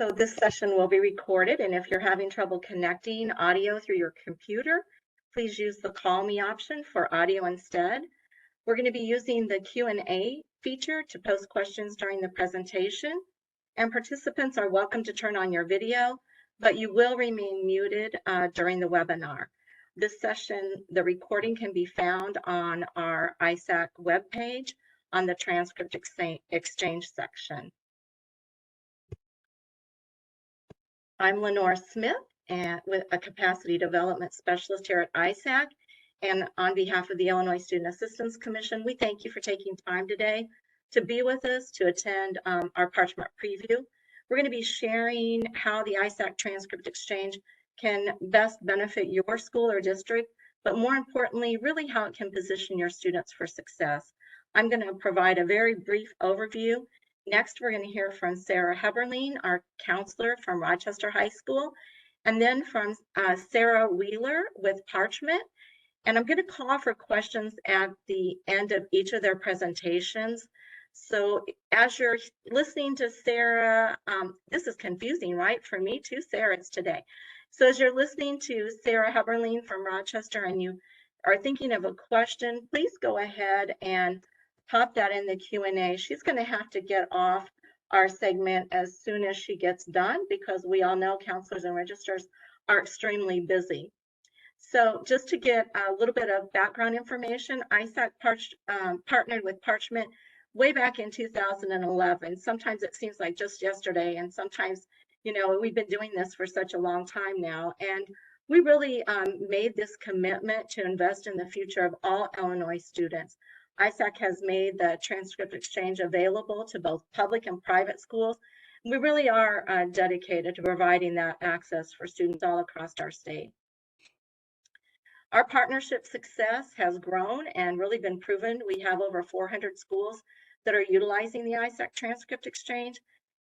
So this session will be recorded, and if you're having trouble connecting audio through your computer, please use the call me option for audio instead. We're going to be using the Q&A feature to post questions during the presentation, and participants are welcome to turn on your video, but you will remain muted during the webinar. This session, the recording can be found on our ISAC webpage on the Transcript Exchange section. I'm Lenore Smith, and with a Capacity Development Specialist here at ISAC. And on behalf of the Illinois Student Assistance Commission, we thank you for taking time today to be with us to attend our Parchment preview. We're going to be sharing how the ISAC Transcript Exchange can best benefit your school or district, but more importantly, really how it can position your students for success. I'm going to provide a very brief overview. Next, we're going to hear from Sarah Heberlein, our counselor from Rochester High School, and then from Sarah Wheeler with Parchment. And I'm going to call for questions at the end of each of their presentations. So as you're listening to Sarah, this is confusing, right? For me too, Sarah, it's today. So as you're listening to Sarah Heberlein from Rochester and you are thinking of a question, please go ahead and pop that in the Q&A. She's going to have to get off our segment as soon as she gets done because we all know counselors and registrars are extremely busy. So just to get a little bit of background information, ISAC partnered with Parchment way back in 2011. Sometimes it seems like just yesterday, and sometimes, you know, we've been doing this for such a long time now. And we really made this commitment to invest in the future of all Illinois students. ISAC has made the Transcript Exchange available to both public and private schools. We really are dedicated to providing that access for students all across our state. Our partnership success has grown and really been proven. We have over 400 schools that are utilizing the ISAC Transcript Exchange,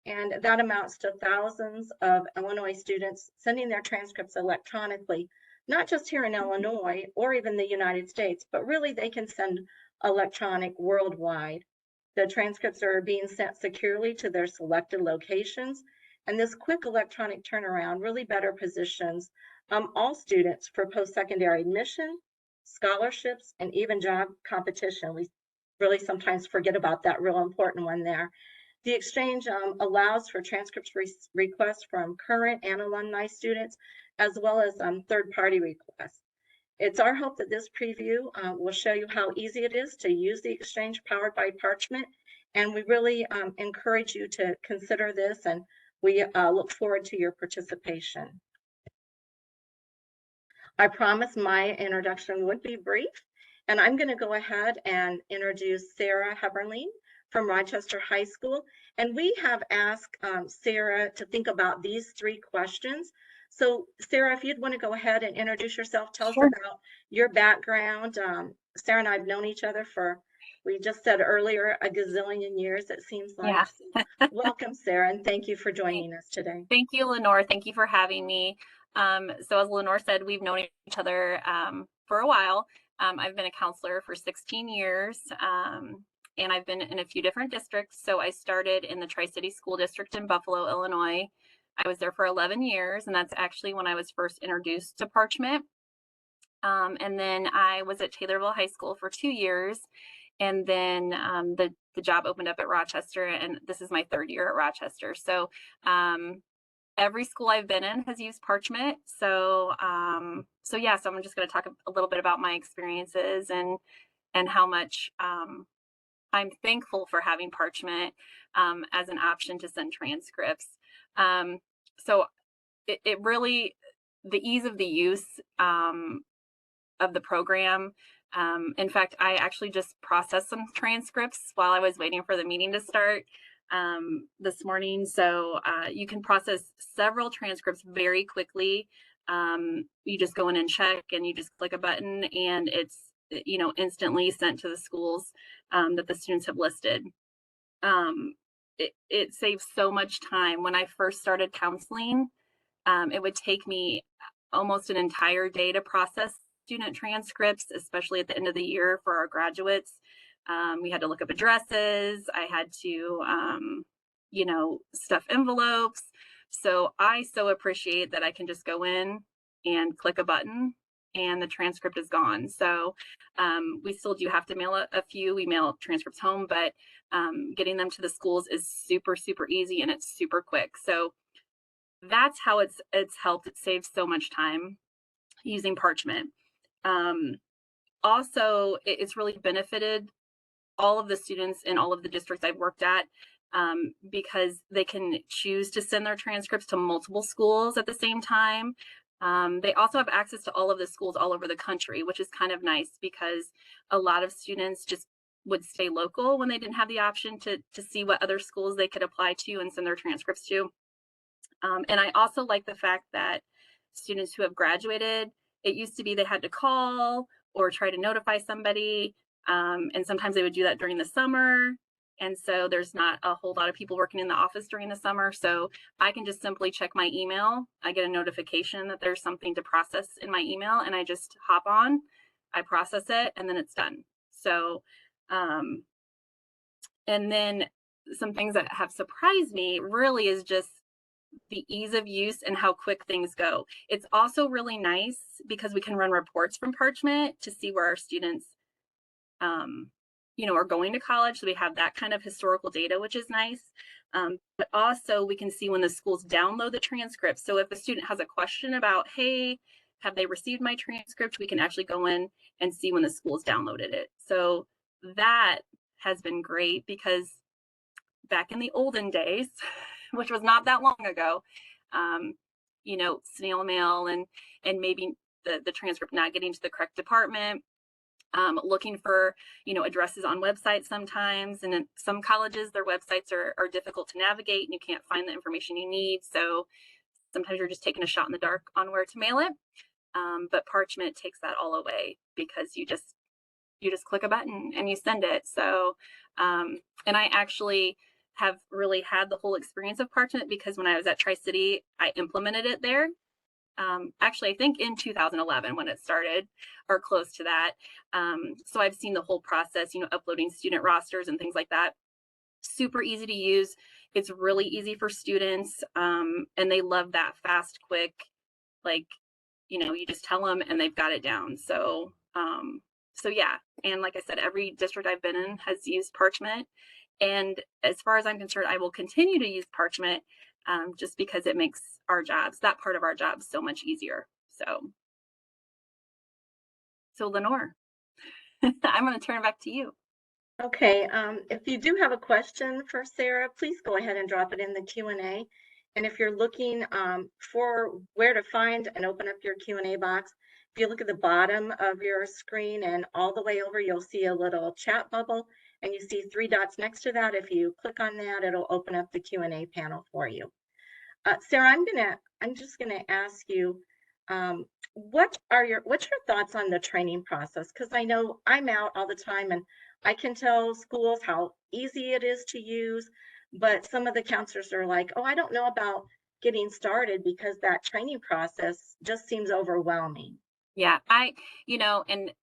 and that amounts to thousands of Illinois students sending their transcripts electronically, not just here in Illinois or even the United States, but really they can send electronic worldwide. The transcripts are being sent securely to their selected locations, and this quick electronic turnaround really better positions all students for post-secondary admission, scholarships, and even job competition. We really sometimes forget about that real important one there. The exchange allows for transcripts requests from current and alumni students, as well as third-party requests. It's our hope that this preview will show you how easy it is to use the exchange powered by Parchment, and we really encourage you to consider this, and we look forward to your participation. I promised my introduction would be brief, and I'm going to go ahead and introduce Sarah Heberlein from Rochester High School, and we have asked Sarah to think about these 3 questions. So Sarah, if you'd want to go ahead and introduce yourself, tell us about your background. Sarah and I have known each other for, we just said earlier, a gazillion years, it seems like. Yeah. So welcome, Sarah, and thank you for joining us today. Thank you, Lenore. Thank you for having me. So as Lenore said, we've known each other for a while. I've been a counselor for 16 years, and I've been in a few different districts. So I started in the Tri-City School District in Buffalo, Illinois. I was there for 11 years, and that's actually when I was first introduced to Parchment. And then I was at Taylorville High School for 2 years, and then the job opened up at Rochester, and this is my 3rd year at Rochester. So every school I've been in has used Parchment. So yeah, so I'm just going to talk a little bit about my experiences and how much I'm thankful for having Parchment as an option to send transcripts. So it really, the ease of the use of the program. In fact, I actually just processed some transcripts while I was waiting for the meeting to start this morning. So you can process several transcripts very quickly. You just go in and check, and you just click a button, and it's, you know, instantly sent to the schools that the students have listed. It saves so much time. When I first started counseling, it would take me almost an entire day to process student transcripts, especially at the end of the year for our graduates. We had to look up addresses. I had to, you know, stuff envelopes. So I so appreciate that I can just go in and click a button and the transcript is gone. So we still do have to mail a few. We mail transcripts home, but getting them to the schools is super, super easy and it's super quick. So that's how it's helped. It saves so much time using Parchment. Also, it's really benefited all of the students in all of the districts I've worked at, because they can choose to send their transcripts to multiple schools at the same time. They also have access to all of the schools all over the country, which is kind of nice because a lot of students just would stay local when they didn't have the option to see what other schools they could apply to and send their transcripts to. And I also like the fact that students who have graduated, it used to be they had to call or try to notify somebody. And sometimes they would do that during the summer. And so there's not a whole lot of people working in the office during the summer. So I can just simply check my email. I get a notification that there's something to process in my email and I just hop on, I process it, and then it's done. So, and then some things that have surprised me really is just the ease of use and how quick things go. It's also really nice because we can run reports from Parchment to see where our students are going to college. So we have that kind of historical data, which is nice. But also we can see when the schools download the transcript. So if a student has a question about, hey, have they received my transcript? We can actually go in and see when the schools downloaded it. So that has been great because back in the olden days, which was not that long ago, snail mail and maybe the transcript not getting to the correct department, looking for, addresses on websites sometimes. And in some colleges, their websites are difficult to navigate and you can't find the information you need. So sometimes you're just taking a shot in the dark on where to mail it. But Parchment takes that all away because you just click a button and you send it. So, and I actually have really had the whole experience of Parchment because when I was at Tri-City, I implemented it there. Actually, I think in 2011 when it started or close to that. So I've seen the whole process, uploading student rosters and things like that. Super easy to use. It's really easy for students. And they love that fast, quick, you just tell them and they've got it down. So, yeah. And like I said, every district I've been in has used Parchment. And as far as I'm concerned, I will continue to use Parchment just because it makes that part of our jobs so much easier. So Lenore, I'm going to turn it back to you. Okay, if you do have a question for Sarah, please go ahead and drop it in the Q&A. And if you're looking for where to find and open up your Q&A box, if you look at the bottom of your screen and all the way over, you'll see a little chat bubble and you see 3 dots next to that. If you click on that, it'll open up the Q&A panel for you. Sarah, I'm just gonna ask you, what's your thoughts on the training process? Because I know I'm out all the time and I can tell schools how easy it is to use, but some of the counselors are like, oh, I don't know about getting started because that training process just seems overwhelming. Yeah, and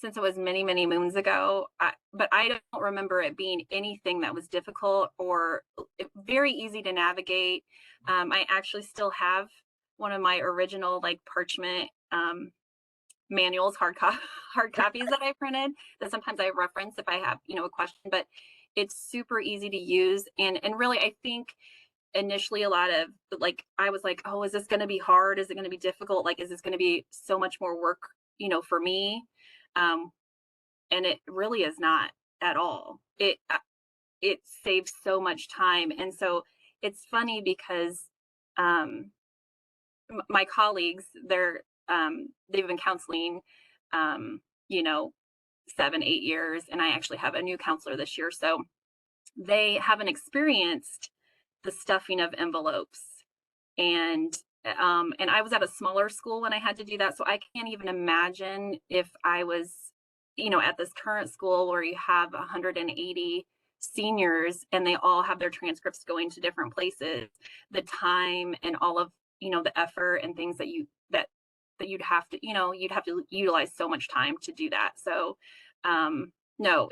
since it was many, many moons ago, but I don't remember it being anything that was difficult or very easy to navigate. I actually still have one of my original Parchment manuals, hard copies that I printed that sometimes I reference if I have, a question, but it's super easy to use. And really, I think initially a lot of I was like, oh, is this going to be hard? Is it going to be difficult? Is this going to be so much more work, for me? And it really is not at all. It saves so much time. And so it's funny because my colleagues, they've been counseling 7-8 years, and I actually have a new counselor this year, so they haven't experienced the stuffing of envelopes. And I was at a smaller school when I had to do that, so I can't even imagine if I was at this current school where you have 180 seniors and they all have their transcripts going to different places, the time and all of the effort and things that you'd have to utilize so much time to do that. So no,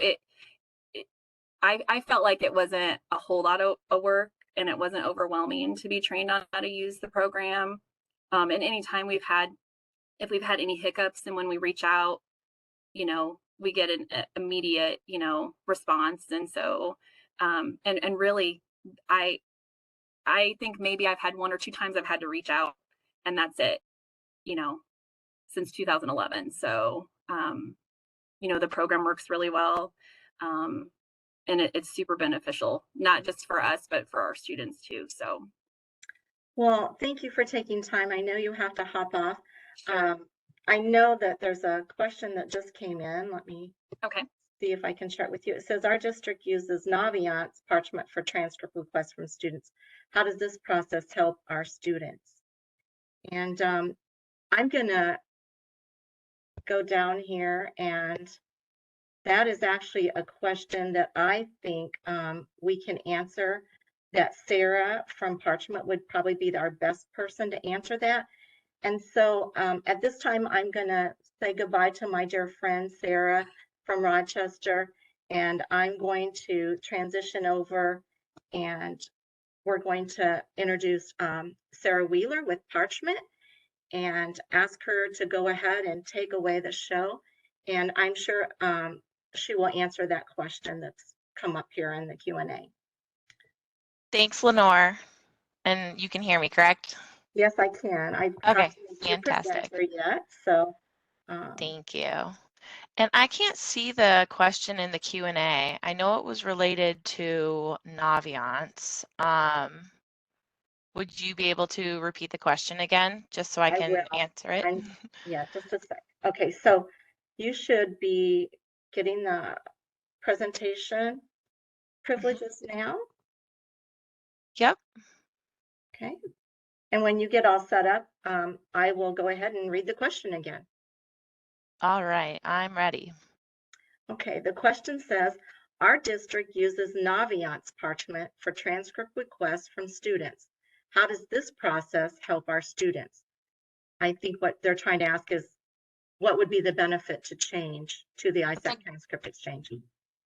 I felt like it wasn't a whole lot of work. and it wasn't overwhelming to be trained on how to use the program. And anytime if we've had any hiccups, and when we reach out, we get an immediate, response. And so, and really, I think maybe I've had 1 or 2 times I've had to reach out, and that's it, since 2011. So, the program works really well. And it's super beneficial, not just for us, but for our students too. So, Well, thank you for taking time. I know you have to hop off. sure. I know that there's a question that just came in. Let me Okay. see if I can share it with you. It says our district uses Naviance Parchment for transcript requests from students. How does this process help our students? And I'm gonna go down here, and that is actually a question that I think we can answer, that Sarah from Parchment would probably be our best person to answer that. And so at this time, I'm going to say goodbye to my dear friend, Sarah from Rochester, and I'm going to transition over, and we're going to introduce Sarah Wheeler with Parchment and ask her to go ahead and take away the show. And I'm sure she will answer that question that's come up here in the Q&A. Thanks, Lenore. And you can hear me, correct? Yes, I can. I Okay, haven't made you a fantastic. presenter yet, so. Thank you. And I can't see the question in the Q&A. I know it was related to Naviance. Would you be able to repeat the question again, just so I can will. answer it? Yeah, just a sec. Okay, so you should be getting the presentation privileges now. Yep. Okay. And when you get all set up, I will go ahead and read the question again. All right, I'm ready. Okay, the question says, our district uses Naviance Parchment for transcript requests from students. How does this process help our students? I think what they're trying to ask is, what would be the benefit to change to the ISAC Transcript Exchange?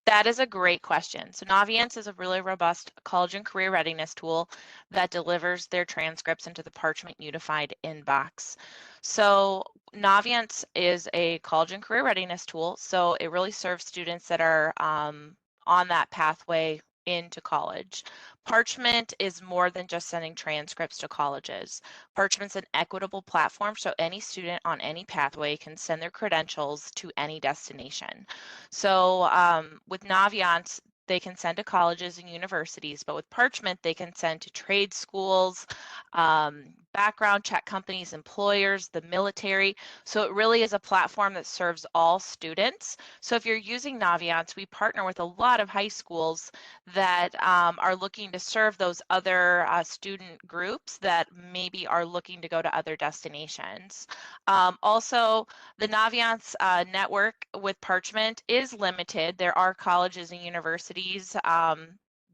That is a great question. So Naviance is a really robust college and career readiness tool that delivers their transcripts into the Parchment Unified inbox. So Naviance is a college and career readiness tool. So it really serves students that are on that pathway into college. Parchment is more than just sending transcripts to colleges. Parchment's an equitable platform, so any student on any pathway can send their credentials to any destination. So with Naviance, they can send to colleges and universities, but with Parchment, they can send to trade schools, background check companies, employers, the military. So it really is a platform that serves all students. So if you're using Naviance, we partner with a lot of high schools that are looking to serve those other student groups that maybe are looking to go to other destinations. Also, the Naviance network with Parchment is limited. There are colleges and universities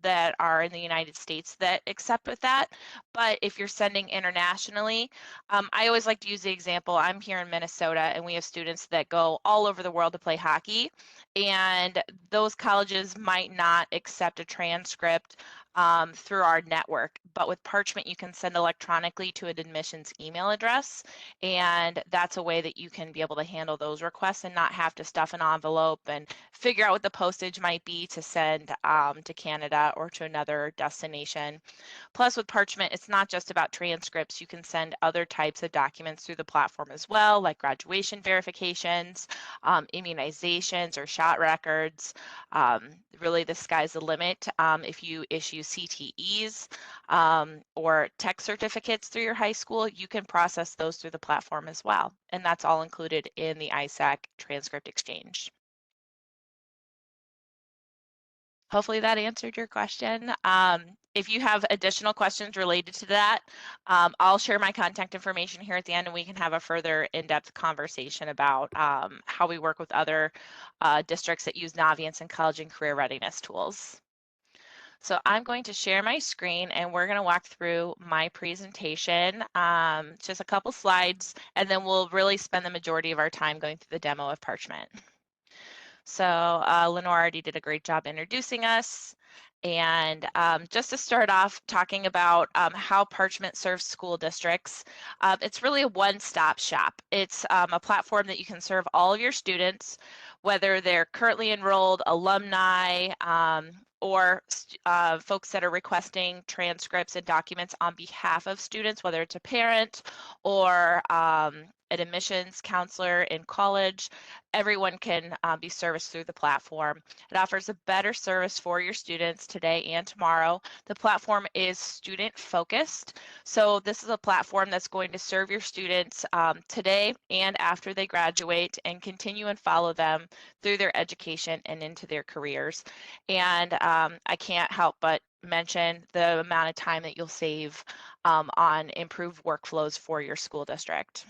that are in the United States that accept with that. But if you're sending internationally, I always like to use the example, I'm here in Minnesota and we have students that go all over the world to play hockey, and those colleges might not accept a transcript through our network. But with Parchment, you can send electronically to an admissions email address, and that's a way that you can be able to handle those requests and not have to stuff an envelope and figure out what the postage might be to send to Canada or to another destination. Plus, with Parchment, it's not just about transcripts. You can send other types of documents through the platform as well, like graduation verifications, immunizations, or shot records. Really, the sky's the limit. If you issue CTEs or tech certificates through your high school, you can process those through the platform as well. And that's all included in the ISAC Transcript Exchange. Hopefully that answered your question. If you have additional questions related to that, I'll share my contact information here at the end, and we can have a further in-depth conversation about how we work with other districts that use Naviance and college and career readiness tools. So I'm going to share my screen and we're going to walk through my presentation, just a couple slides, and then we'll really spend the majority of our time going through the demo of Parchment. So Lenore already did a great job introducing us. And just to start off talking about how Parchment serves school districts, it's really a one-stop shop. It's a platform that you can serve all of your students, whether they're currently enrolled, alumni, or folks that are requesting transcripts and documents on behalf of students, whether it's a parent or an admissions counselor in college. Everyone can be serviced through the platform. It offers a better service for your students today and tomorrow. The platform is student focused. So this is a platform that's going to serve your students today and after they graduate and continue and follow them through their education and into their careers. And I can't help but mention the amount of time that you'll save on improved workflows for your school district.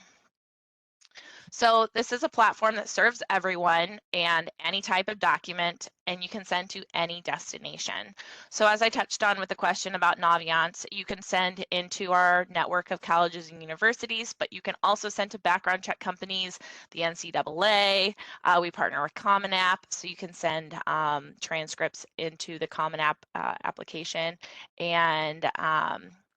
So this is a platform that serves everyone and any type of document, and you can send to any destination. So as I touched on with the question about Naviance, you can send into our network of colleges and universities, but you can also send to background check companies, the NCAA. We partner with Common App, so you can send transcripts into the Common App application, and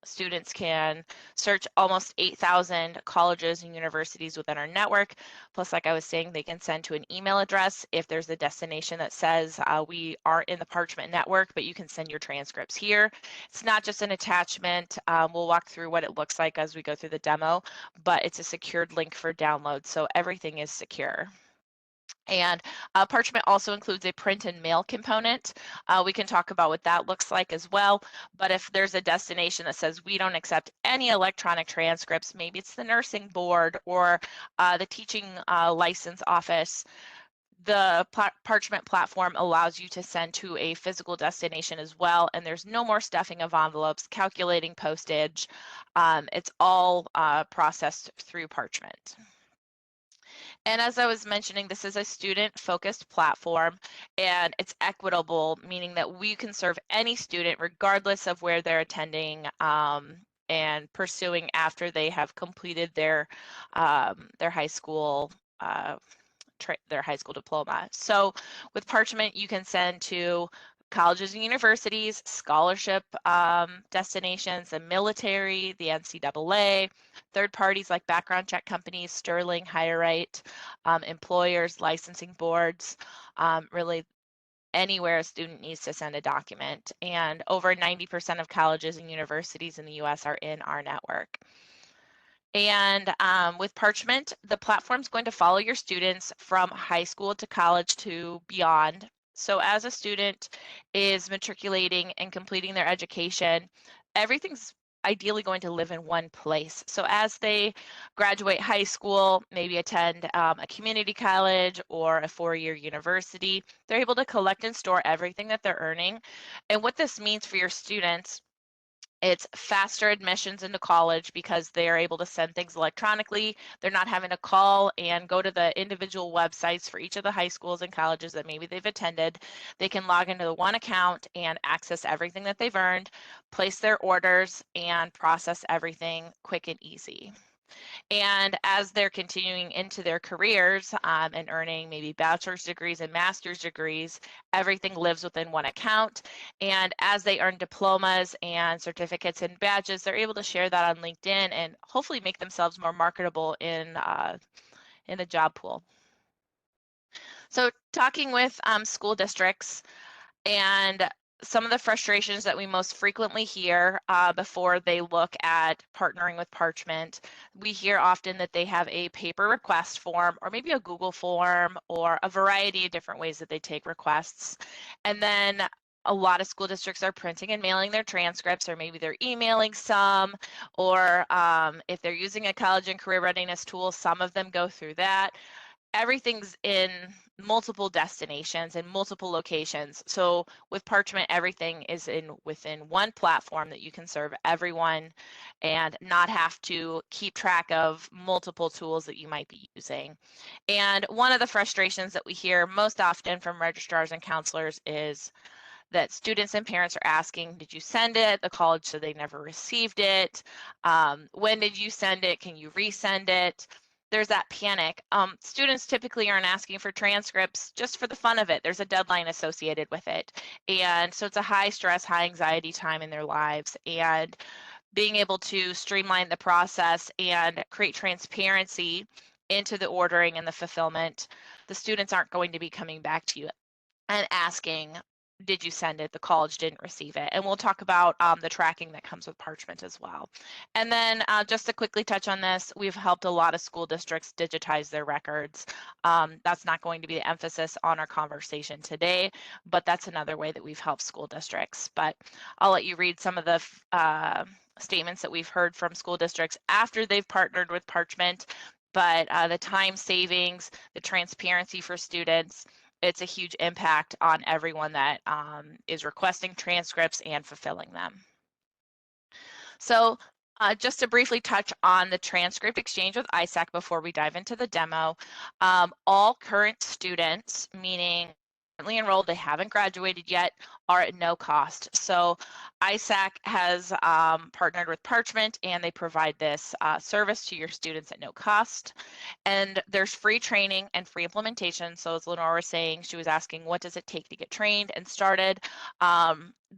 students can search almost 8,000 colleges and universities within our network. Plus, like I was saying, they can send to an email address if there's a destination that says we are in the Parchment network, but you can send your transcripts here. It's not just an attachment. We'll walk through what it looks like as we go through the demo, but it's a secured link for download, so everything is secure. And Parchment also includes a print and mail component. We can talk about what that looks like as well. But if there's a destination that says we don't accept any electronic transcripts, maybe it's the nursing board or the teaching license office, the Parchment platform allows you to send to a physical destination as well. And there's no more stuffing of envelopes, calculating postage. It's all processed through Parchment. And as I was mentioning, this is a student-focused platform, and it's equitable, meaning that we can serve any student regardless of where they're attending and pursuing after they have completed their high school diploma. So with Parchment, you can send to colleges and universities, scholarship destinations, the military, the NCAA, third parties like background check companies, Sterling, HireRight, employers, licensing boards, really anywhere a student needs to send a document. And over 90% of colleges and universities in the US are in our network. And with Parchment, the platform's going to follow your students from high school to college to beyond. So as a student is matriculating and completing their education, everything's ideally going to live in one place. So as they graduate high school, maybe attend a community college or a four-year university, they're able to collect and store everything that they're earning. And what this means for your students, it's faster admissions into college because they are able to send things electronically. They're not having to call and go to the individual websites for each of the high schools and colleges that maybe they've attended. They can log into the one account and access everything that they've earned, place their orders, and process everything quick and easy. And as they're continuing into their careers and earning maybe bachelor's degrees and master's degrees, everything lives within one account. And as they earn diplomas and certificates and badges, they're able to share that on LinkedIn and hopefully make themselves more marketable in the job pool. So talking with school districts, and some of the frustrations that we most frequently hear before they look at partnering with Parchment, we hear often that they have a paper request form or maybe a Google form or a variety of different ways that they take requests. And then a lot of school districts are printing and mailing their transcripts, or maybe they're emailing some, or if they're using a college and career readiness tool, some of them go through that. Everything's in multiple destinations and multiple locations. So with Parchment, everything is within one platform that you can serve everyone and not have to keep track of multiple tools that you might be using. And one of the frustrations that we hear most often from registrars and counselors is that students and parents are asking, did you send it? The college said they never received it. When did you send it? Can you resend it? there's that panic. Students typically aren't asking for transcripts just for the fun of it. There's a deadline associated with it. And so it's a high stress, high anxiety time in their lives. And being able to streamline the process and create transparency into the ordering and the fulfillment, the students aren't going to be coming back to you and asking, did you send it? The college didn't receive it. And we'll talk about the tracking that comes with Parchment as well. And then just to quickly touch on this, we've helped a lot of school districts digitize their records. That's not going to be the emphasis on our conversation today, but that's another way that we've helped school districts. But I'll let you read some of the statements that we've heard from school districts after they've partnered with Parchment. But the time savings, the transparency for students, it's a huge impact on everyone that is requesting transcripts and fulfilling them. So just to briefly touch on the transcript exchange with ISAC before we dive into the demo, all current students, meaning currently enrolled, they haven't graduated yet, are at no cost. So ISAC has partnered with Parchment and they provide this service to your students at no cost. And there's free training and free implementation. So as Lenore was saying, she was asking, what does it take to get trained and started?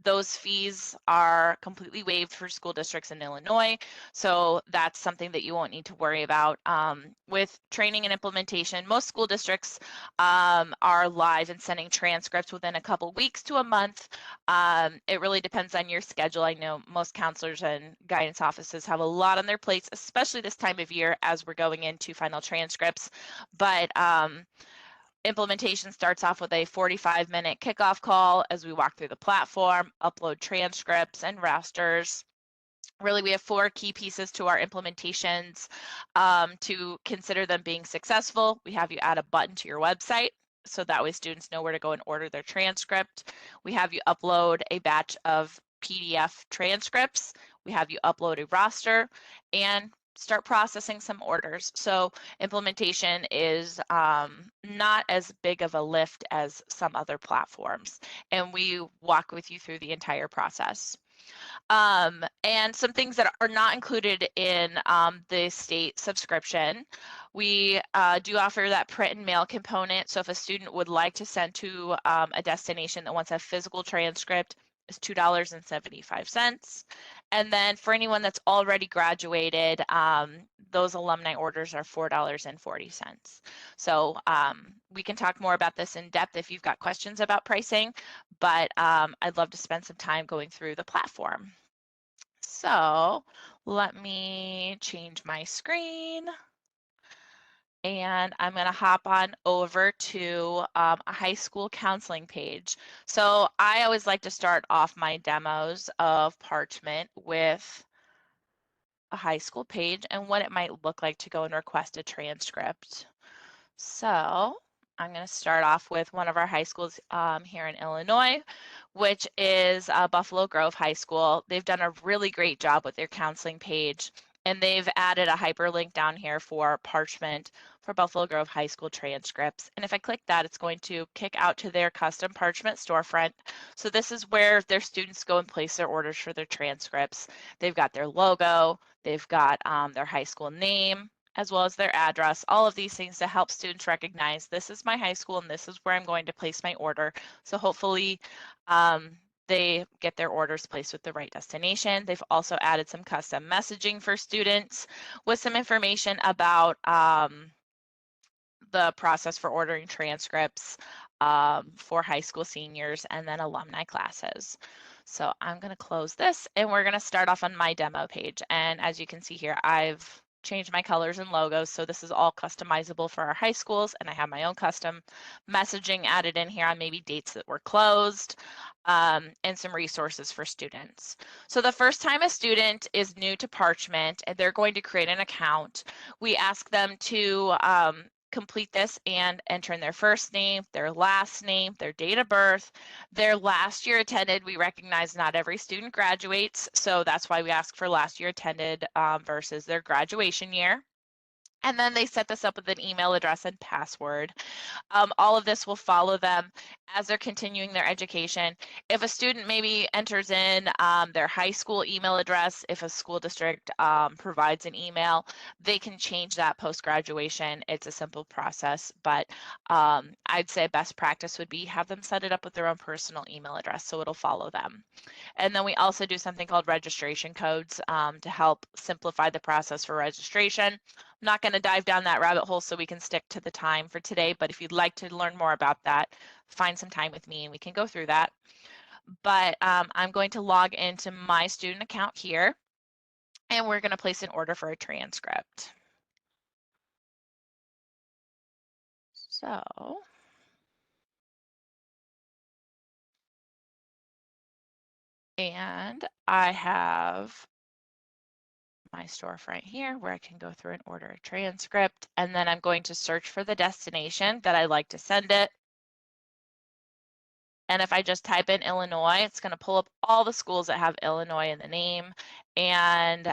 Those fees are completely waived for school districts in Illinois. So that's something that you won't need to worry about. With training and implementation, most school districts are live and sending transcripts within a couple weeks to a month. It really depends on your schedule. I know most counselors and guidance offices have a lot on their plates, especially this time of year as we're going into final transcripts. But implementation starts off with a 45-minute kickoff call as we walk through the platform, upload transcripts and rasters. Really, we have 4 key pieces to our implementations to consider them being successful. We have you add a button to your website, so that way students know where to go and order their transcript. We have you upload a batch of PDF transcripts. We have you upload a roster and start processing some orders. So implementation is not as big of a lift as some other platforms, and we walk with you through the entire process. And some things that are not included in the state subscription. We do offer that print and mail component. So if a student would like to send to a destination that wants a physical transcript, is $2.75. And then for anyone that's already graduated, those alumni orders are $4.40. So we can talk more about this in depth if you've got questions about pricing, but I'd love to spend some time going through the platform. So let me change my screen. And I'm going to hop on over to a high school counseling page. So I always like to start off my demos of Parchment with a high school page and what it might look like to go and request a transcript. So I'm going to start off with one of our high schools here in Illinois, which is Buffalo Grove High School. They've done a really great job with their counseling page, and they've added a hyperlink down here for Parchment for Buffalo Grove High School transcripts. And if I click that, it's going to kick out to their custom Parchment storefront. So this is where their students go and place their orders for their transcripts. They've got their logo, they've got their high school name, as well as their address, all of these things to help students recognize this is my high school and this is where I'm going to place my order. So hopefully they get their orders placed with the right destination. They've also added some custom messaging for students with some information about the process for ordering transcripts for high school seniors and then alumni classes. So I'm going to close this and we're going to start off on my demo page. And as you can see here, I've changed my colors and logos. So this is all customizable for our high schools, and I have my own custom messaging added in here on maybe dates that were closed and some resources for students. So the first time a student is new to Parchment and they're going to create an account, we ask them to complete this and enter in their first name, their last name, their date of birth, their last year attended. We recognize not every student graduates, so that's why we ask for last year attended versus their graduation year. And then they set this up with an email address and password. All of this will follow them as they're continuing their education. If a student maybe enters in their high school email address, if a school district provides an email, they can change that post-graduation. It's a simple process, but I'd say best practice would be have them set it up with their own personal email address so it'll follow them. And then we also do something called registration codes to help simplify the process for registration. I'm not going to dive down that rabbit hole so we can stick to the time for today, but if you'd like to learn more about that, find some time with me and we can go through that. But I'm going to log into my student account here, and we're going to place an order for a transcript. So and I have my storefront here where I can go through and order a transcript, and then I'm going to search for the destination that I'd like to send it. And if I just type in Illinois, it's going to pull up all the schools that have Illinois in the name, and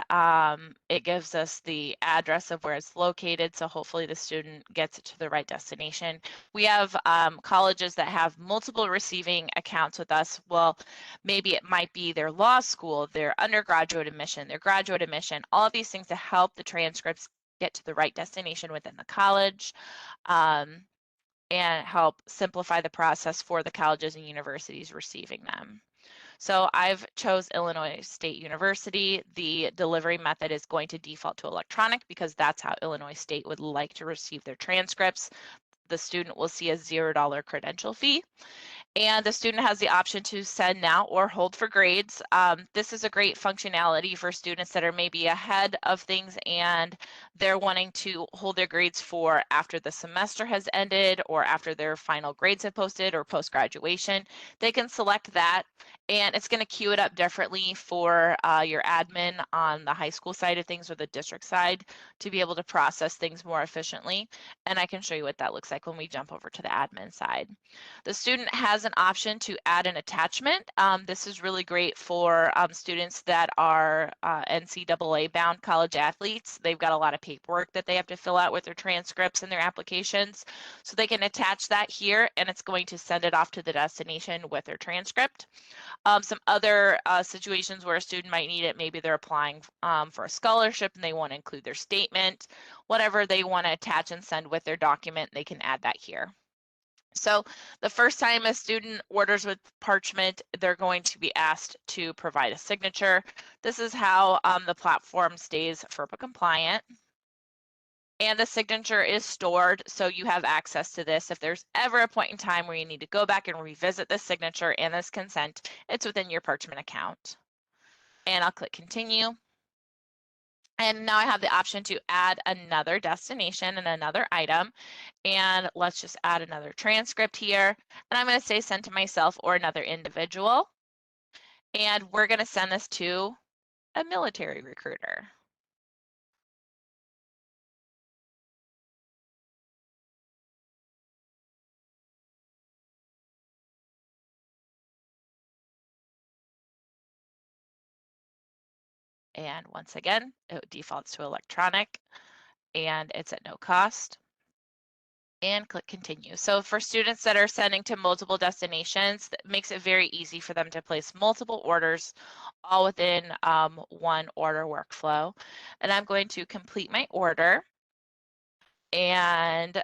it gives us the address of where it's located, so hopefully the student gets it to the right destination. We have colleges that have multiple receiving accounts with us. Well, maybe it might be their law school, their undergraduate admission, their graduate admission, all of these things to help the transcripts get to the right destination within the college. And help simplify the process for the colleges and universities receiving them. So I've chose Illinois State University. The delivery method is going to default to electronic because that's how Illinois State would like to receive their transcripts. The student will see a $0 credential fee. And the student has the option to send now or hold for grades. This is a great functionality for students that are maybe ahead of things and they're wanting to hold their grades for after the semester has ended or after their final grades have posted or post-graduation. They can select that, and it's going to queue it up differently for your admin on the high school side of things or the district side to be able to process things more efficiently. And I can show you what that looks like when we jump over to the admin side. The student has an option to add an attachment. This is really great for students that are NCAA bound college athletes. They've got a lot of paperwork that they have to fill out with their transcripts and their applications. So they can attach that here and it's going to send it off to the destination with their transcript. Some other situations where a student might need it, maybe they're applying for a scholarship and they want to include their statement, whatever they want to attach and send with their document, they can add that here. So the first time a student orders with Parchment, they're going to be asked to provide a signature. This is how the platform stays FERPA compliant. And the signature is stored, so you have access to this. If there's ever a point in time where you need to go back and revisit this signature and this consent, it's within your Parchment account. And I'll click continue. And now I have the option to add another destination and another item. And let's just add another transcript here. And I'm going to say send to myself or another individual. And we're going to send this to a military recruiter. And once again, it defaults to electronic and it's at no cost. And click continue. So for students that are sending to multiple destinations, that makes it very easy for them to place multiple orders all within one order workflow. And I'm going to complete my order. And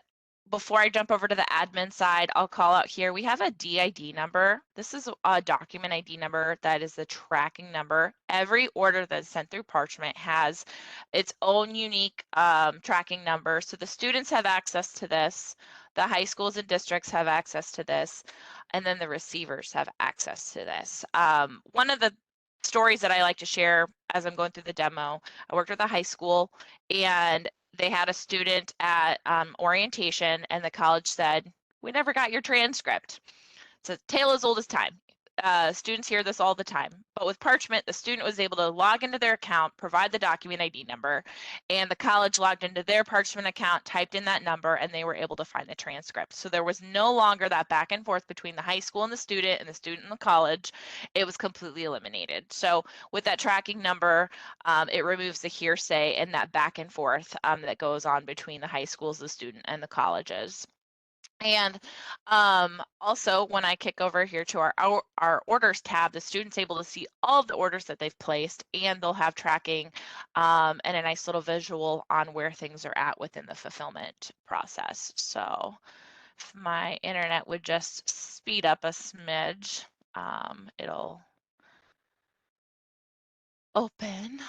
before I jump over to the admin side, I'll call out here, we have a DID number. This is a document ID number that is the tracking number. Every order that's sent through Parchment has its own unique tracking number. So the students have access to this, the high schools and districts have access to this, and then the receivers have access to this. One of the stories that I like to share as I'm going through the demo, I worked with a high school and they had a student at orientation and the college said, we never got your transcript. It's a tale as old as time. students hear this all the time, but with Parchment, the student was able to log into their account, provide the document ID number, and the college logged into their Parchment account, typed in that number, and they were able to find the transcript. So there was no longer that back and forth between the high school and the student and the college. It was completely eliminated. So with that tracking number, it removes the hearsay and that back and forth that goes on between the high schools, the student, and the colleges. And also, when I kick over here to our orders tab, the student's able to see all of the orders that they've placed, and they'll have tracking and a nice little visual on where things are at within the fulfillment process. So if my internet would just speed up a smidge, it'll open.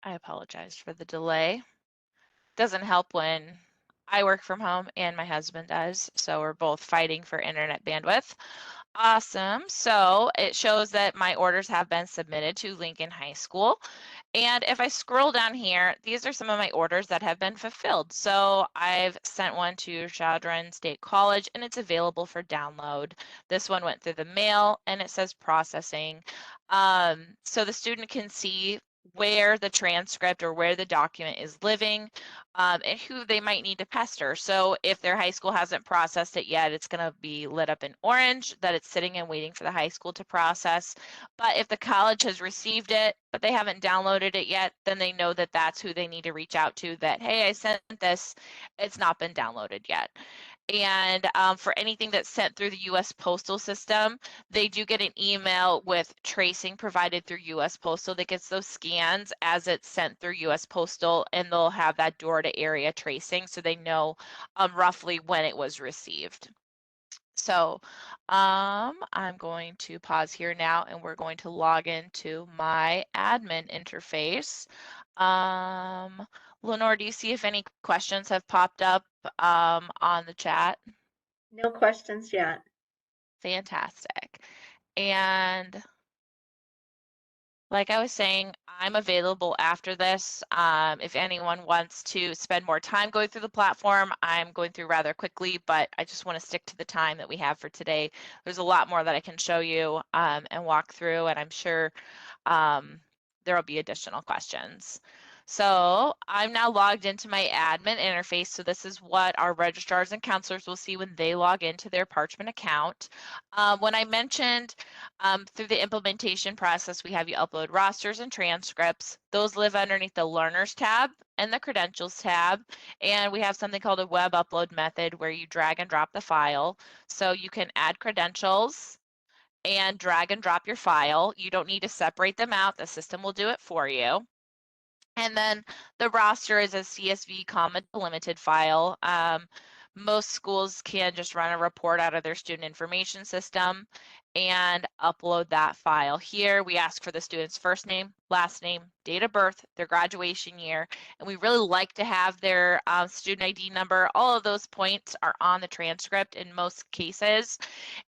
I apologize for the delay. Doesn't help when I work from home and my husband does, so we're both fighting for internet bandwidth. Awesome. So it shows that my orders have been submitted to Lincoln High School. And if I scroll down here, these are some of my orders that have been fulfilled. So I've sent one to Chadron State College and it's available for download. This one went through the mail and it says processing. So the student can see where the transcript or where the document is living and who they might need to pester. So if their high school hasn't processed it yet, it's going to be lit up in orange that it's sitting and waiting for the high school to process. But if the college has received it, but they haven't downloaded it yet, then they know that that's who they need to reach out to, that, hey, I sent this, it's not been downloaded yet. And for anything that's sent through the U.S. Postal System, they do get an email with tracing provided through U.S. Postal that gets those scans as it's sent through U.S. Postal, and they'll have that door to area tracing so they know roughly when it was received. So I'm going to pause here now and we're going to log into my admin interface. Lenore, do you see if any questions have popped up on the chat? No questions yet. Fantastic. And like I was saying, I'm available after this. If anyone wants to spend more time going through the platform, I'm going through rather quickly, but I just want to stick to the time that we have for today. There's a lot more that I can show you and walk through, and I'm sure there will be additional questions. So I'm now logged into my admin interface. So this is what our registrars and counselors will see when they log into their Parchment account. When I mentioned through the implementation process, we have you upload rosters and transcripts. Those live underneath the Learners tab and the Credentials tab. And we have something called a web upload method where you drag and drop the file. So you can add credentials and drag and drop your file. You don't need to separate them out. The system will do it for you. And then the roster is a CSV comma delimited file. Most schools can just run a report out of their student information system and upload that file. Here we ask for the student's first name, last name, date of birth, their graduation year, and we really like to have their student ID number. All of those points are on the transcript in most cases.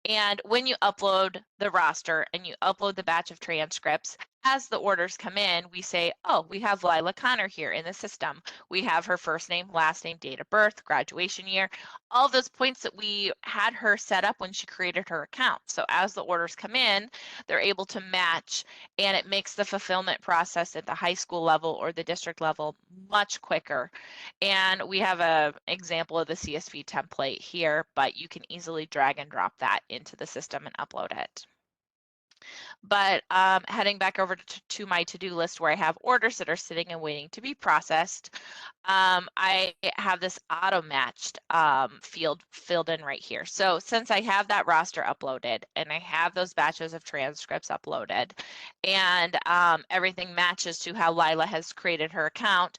And when you upload the roster and you upload the batch of transcripts, as the orders come in, we say, oh, we have Lila Connor here in the system. We have her first name, last name, date of birth, graduation year, all those points that we had her set up when she created her account. So as the orders come in, they're able to match, and it makes the fulfillment process at the high school level or the district level much quicker. And we have an example of the CSV template here, but you can easily drag and drop that into the system and upload it. But heading back over to my to-do list where I have orders that are sitting and waiting to be processed, I have this auto-matched field filled in right here. So since I have that roster uploaded and I have those batches of transcripts uploaded and everything matches to how Lila has created her account,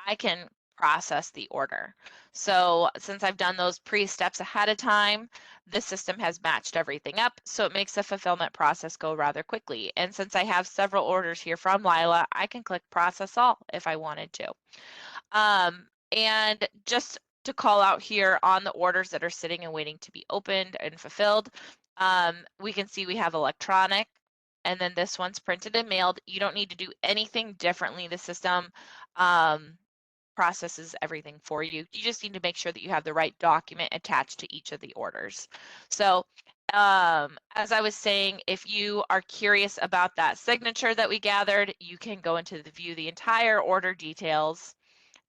I can process the order. So since I've done those pre-steps ahead of time, the system has matched everything up, so it makes the fulfillment process go rather quickly. And since I have several orders here from Lila, I can click process all if I wanted to. And just to call out here on the orders that are sitting and waiting to be opened and fulfilled, we can see we have electronic, and then this one's printed and mailed. You don't need to do anything differently. The system processes everything for you. You just need to make sure that you have the right document attached to each of the orders. So as I was saying, if you are curious about that signature that we gathered, you can go into the view the entire order details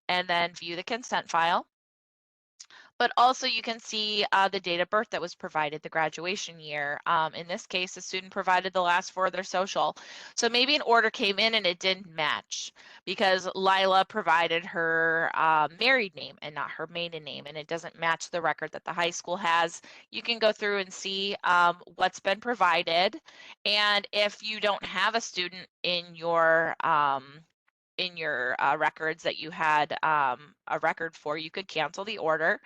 and then view the consent file. But also you can see the date of birth that was provided, the graduation year. In this case, the student provided the last four of their social. So maybe an order came in and it didn't match because Lila provided her married name and not her maiden name, and it doesn't match the record that the high school has. You can go through and see what's been provided. And if you don't have a student in your records that you had a record for, you could cancel the order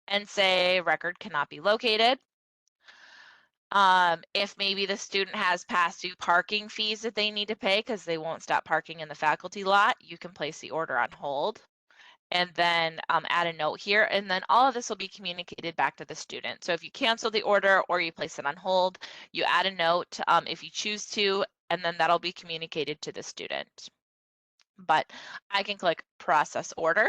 and say record cannot be located. If maybe the student has past due parking fees that they need to pay because they won't stop parking in the faculty lot, you can place the order on hold and then add a note here, and then all of this will be communicated back to the student. So if you cancel the order or you place it on hold, you add a note if you choose to, and then that'll be communicated to the student. But I can click process order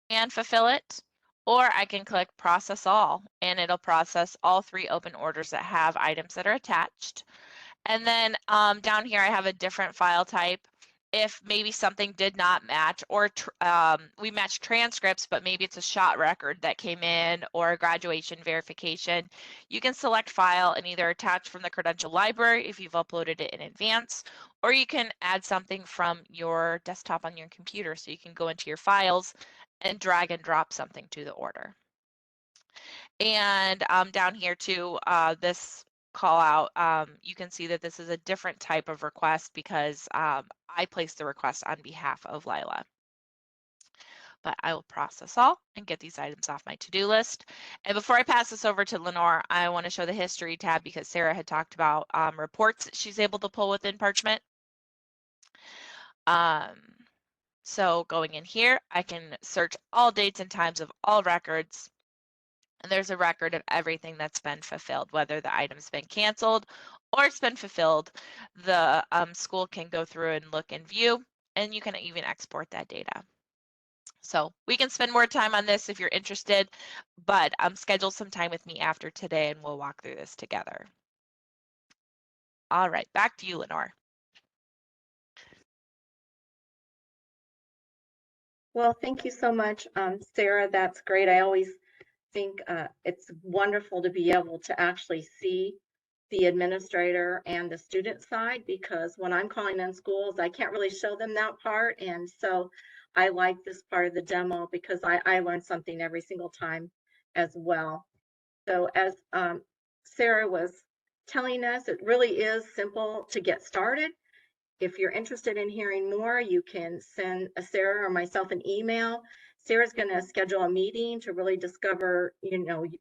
and fulfill it, or I can click process all and it'll process all three open orders that have items that are attached. And then down here I have a different file type. If maybe something did not match, or we matched transcripts, but maybe it's a shot record that came in or a graduation verification, you can select file and either attach from the credential library if you've uploaded it in advance, or you can add something from your desktop on your computer. So you can go into your files and drag and drop something to the order. And down here too, this call out, you can see that this is a different type of request because I placed the request on behalf of Lila. But I will process all and get these items off my to-do list. And before I pass this over to Lenore, I want to show the history tab because Sarah had talked about reports that she's able to pull within Parchment. So going in here, I can search all dates and times of all records. And there's a record of everything that's been fulfilled, whether the item's been canceled or it's been fulfilled. The school can go through and look and view, and you can even export that data. So we can spend more time on this if you're interested, but schedule some time with me after today and we'll walk through this together. All right, back to you, Lenore. Well, thank you so much, Sarah. That's great. I always think it's wonderful to be able to actually see the administrator and the student side, because when I'm calling in schools, I can't really show them that part. And so I like this part of the demo because I learn something every single time as well. So as Sarah was telling us, it really is simple to get started. If you're interested in hearing more, you can send Sarah or myself an email. Sarah's going to schedule a meeting to really discover,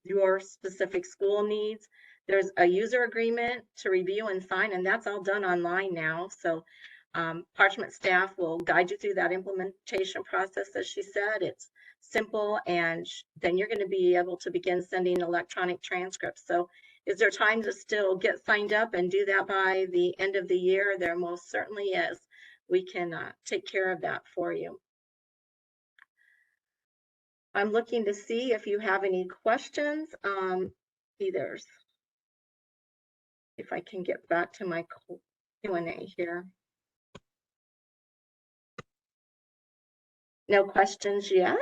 your specific school needs. There's a user agreement to review and sign, and that's all done online now. So Parchment staff will guide you through that implementation process. As she said, it's simple, and then you're going to be able to begin sending electronic transcripts. So is there time to still get signed up and do that by the end of the year? There most certainly is. We can take care of that for you. I'm looking to see if you have any questions. Either if I can get back to my Q&A here. No questions yet?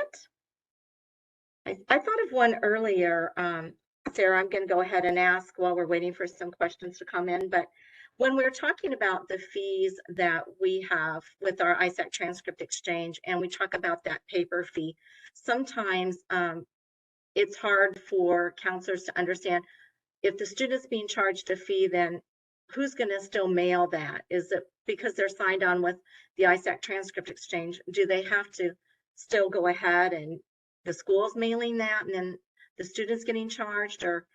I thought of one earlier. Sarah, I'm going to go ahead and ask while we're waiting for some questions to come in. But when we're talking about the fees that we have with our ISAC Transcript Exchange, and we talk about that paper fee, sometimes it's hard for counselors to understand if the student's being charged a fee, then who's going to still mail that? Is it because they're signed on with the ISAC Transcript Exchange? Do they have to still go ahead and the school's mailing that and then the student's getting charged? Or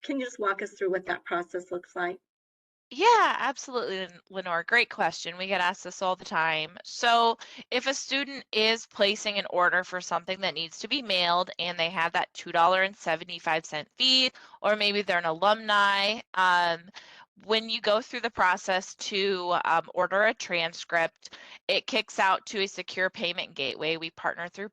can you just walk us through what that process looks like? Yeah, absolutely, Lenore. Great question. We get asked this all the time. So if a student is placing an order for something that needs to be mailed and they have that $2.75 fee, or maybe they're an alumni, when you go through the process to order a transcript, it kicks out to a secure payment gateway. We partner through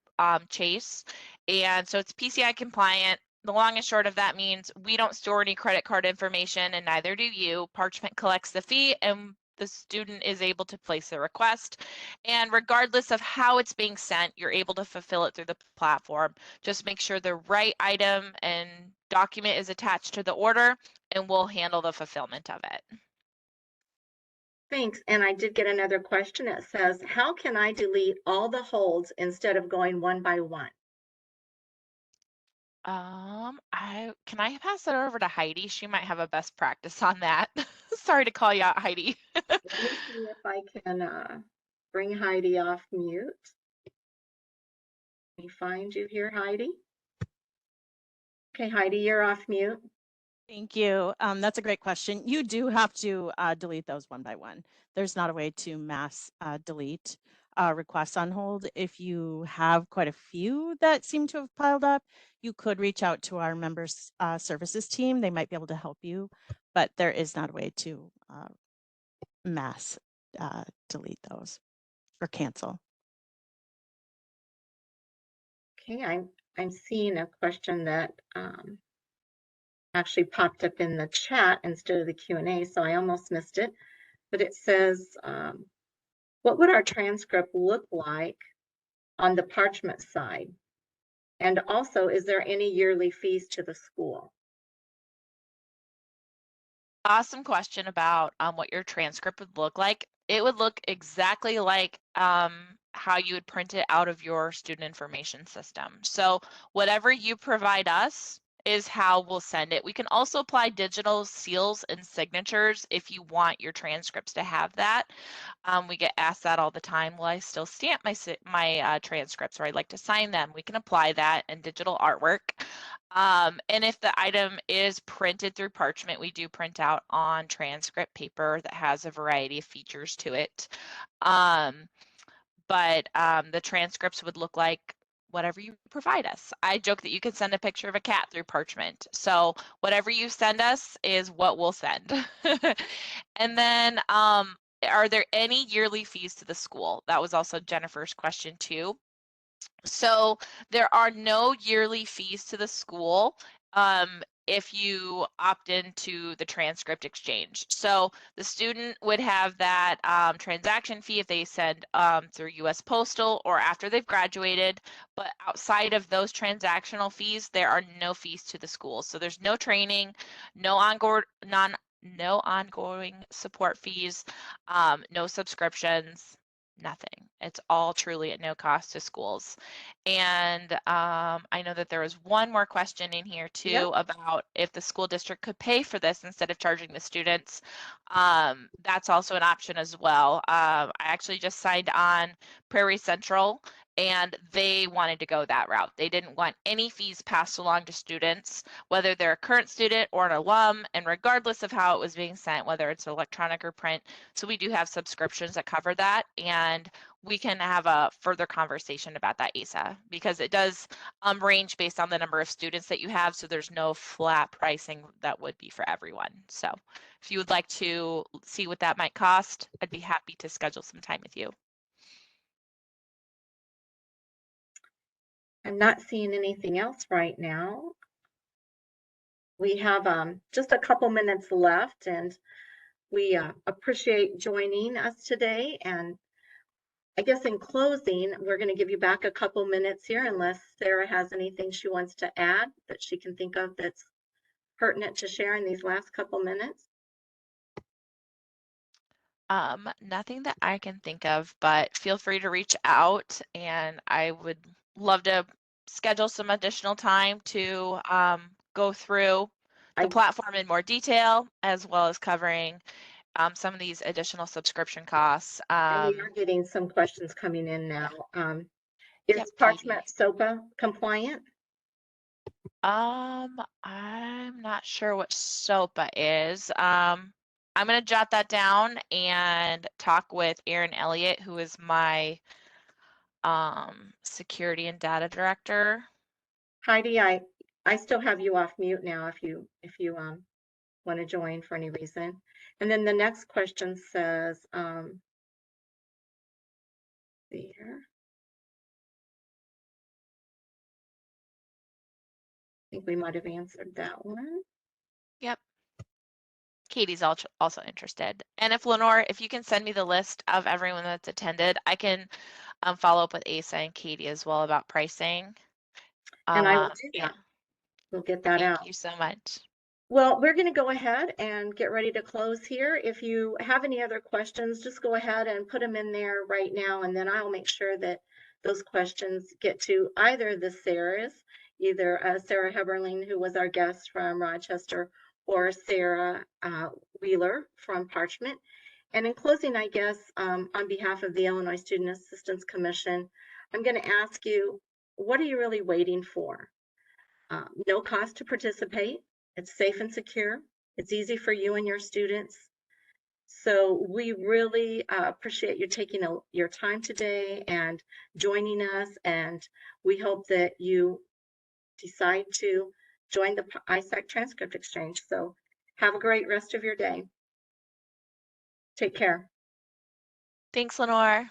Chase, and so it's PCI compliant. The long and short of that means we don't store any credit card information, and neither do you. Parchment collects the fee, and the student is able to place a request. And regardless of how it's being sent, you're able to fulfill it through the platform. Just make sure the right item and document is attached to the order, and we'll handle the fulfillment of it. Thanks. And I did get another question. It says, how can I delete all the holds instead of going one by one? Can I pass that over to Heidi? She might have a best practice on that. Sorry to call you out, Heidi. Let me see if I can bring Heidi off mute. Let me find you here, Heidi. Okay, Heidi, you're off mute. Thank you. That's a great question. You do have to delete those one by one. There's not a way to mass delete requests on hold. If you have quite a few that seem to have piled up, you could reach out to our members services team. They might be able to help you, but there is not a way to mass delete those or cancel. Okay, I'm seeing a question that actually popped up in the chat instead of the Q&A, so I almost missed it. But it says, what would our transcript look like on the Parchment side? And also, is there any yearly fees to the school? Awesome question about what your transcript would look like. It would look exactly like how you would print it out of your student information system. So whatever you provide us is how we'll send it. We can also apply digital seals and signatures if you want your transcripts to have that. We get asked that all the time. Will I still stamp my transcripts, or I'd like to sign them? We can apply that in digital artwork. And if the item is printed through Parchment, we do print out on transcript paper that has a variety of features to it. But the transcripts would look like whatever you provide us. I joke that you can send a picture of a cat through Parchment. So whatever you send us is what we'll send. And then are there any yearly fees to the school? That was also Jennifer's question too. So there are no yearly fees to the school if you opt into the transcript exchange. So the student would have that transaction fee if they send through US Postal or after they've graduated, but outside of those transactional fees, there are no fees to the school. So there's no training, no ongoing support fees, no subscriptions, nothing. It's all truly at no cost to schools. And I know that there was one more question in here too. Yep. About if the school district could pay for this instead of charging the students. That's also an option as well. I actually just signed on Prairie Central, and they wanted to go that route. They didn't want any fees passed along to students, whether they're a current student or an alum, and regardless of how it was being sent, whether it's electronic or print. So we do have subscriptions that cover that, and we can have a further conversation about that, Asa, because it does range based on the number of students that you have, so there's no flat pricing that would be for everyone. So if you would like to see what that might cost, I'd be happy to schedule some time with you. I'm not seeing anything else right now. We have just a couple minutes left, and we appreciate joining us today. And I guess in closing, we're going to give you back a couple minutes here unless Sarah has anything she wants to add that she can think of that's pertinent to share in these last couple minutes. Nothing that I can think of, but feel free to reach out, and I would love to schedule some additional time to go through the platform in more detail, as well as covering some of these additional subscription costs. And we are getting some questions coming in now. Is Parchment SOPA compliant? I'm not sure what SOPA is. I'm going to jot that down and talk with Erin Elliott, who is my security and data director. Heidi, I still have you off mute now if you want to join for any reason. And then the next question says, see here. I think we might have answered that one. Yep. Katie's also interested. And if Lenore, if you can send me the list of everyone that's attended, I can follow up with Asa and Katie as well about pricing. And I will do Yeah. that. We'll get that out. Thank you so much. Well, we're going to go ahead and get ready to close here. If you have any other questions, just go ahead and put them in there right now, and then I'll make sure that those questions get to either the Sarahs, either Sarah Heberling, who was our guest from Rochester, or Sarah Wheeler from Parchment. And in closing, I guess, on behalf of the Illinois Student Assistance Commission, I'm going to ask you, what are you really waiting for? No cost to participate. It's safe and secure. It's easy for you and your students. So we really appreciate you taking your time today and joining us. And we hope that you decide to join the ISAC Transcript Exchange. So have a great rest of your day. Take care. Thanks, Lenore.